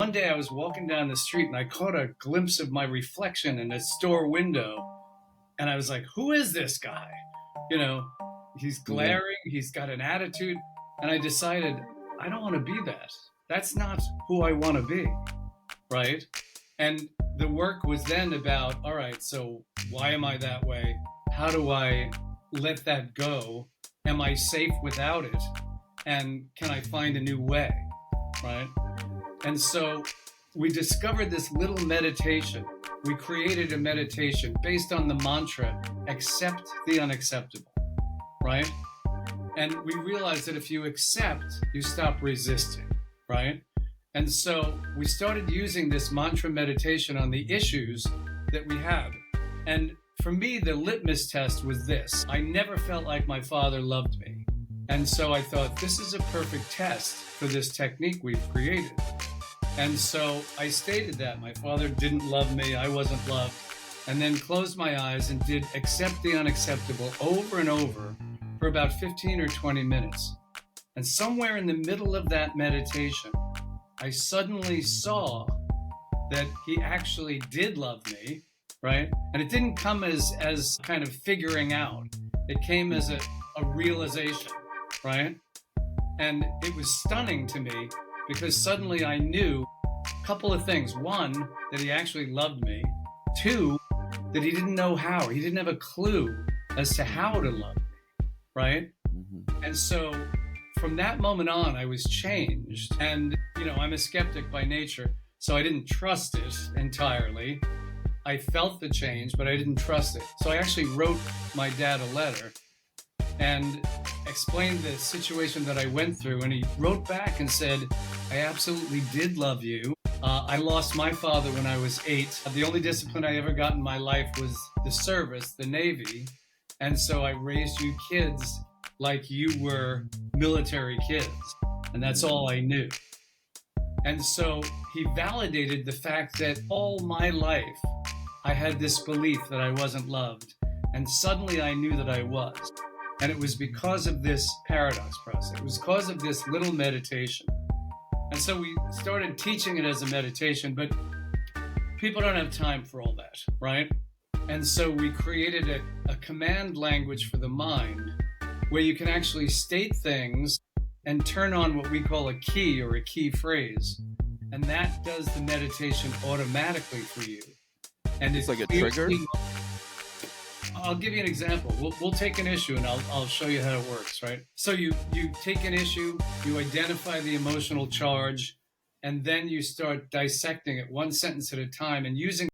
one day I was walking down the street and I caught a glimpse of my reflection in a store window. And I was like, who is this guy? You know, he's Yeah. glaring, he's got an attitude. And I decided, I don't want to be that. That's not who I want to be. Right. And the work was then about, all right, so why am I that way? How do I let that go? Am I safe without it? And can I find a new way? Right. And so we discovered this little meditation. We created a meditation based on the mantra, accept the unacceptable, right? And we realized that if you accept, you stop resisting, right? And so we started using this mantra meditation on the issues that we had. And for me, the litmus test was this. I never felt like my father loved me. And so I thought, this is a perfect test for this technique we've created. And so I stated that my father didn't love me, I wasn't loved, and then closed my eyes and did accept the unacceptable over and over for about 15 or 20 minutes. And somewhere in the middle of that meditation, I suddenly saw that he actually did love me, right? And it didn't come as kind of figuring out. It came as a realization, right? And it was stunning to me because suddenly I knew a couple of things. One, that he actually loved me. Two, that he didn't know how. He didn't have a clue as to how to love me, right? Mm-hmm. And so from that moment on, I was changed. And, you know, I'm a skeptic by nature, so I didn't trust it entirely. I felt the change, but I didn't trust it. So I actually wrote my dad a letter and explained the situation that I went through. And he wrote back and said, I absolutely did love you. I lost my father when I was 8. The only discipline I ever got in my life was the service, the Navy. And so I raised you kids like you were military kids. And that's all I knew. And so he validated the fact that all my life I had this belief that I wasn't loved. And suddenly I knew that I was. And it was because of this paradox process. It was because of this little meditation. And so we started teaching it as a meditation, but people don't have time for all that, right? And so we created a command language for the mind where you can actually state things and turn on what we call a key or a key phrase. And that does the meditation automatically for you. And It's like a trigger? I'll give you an example. We'll take an issue and I'll show you how it works, right? So you take an issue, you identify the emotional charge, and then you start dissecting it one sentence at a time and using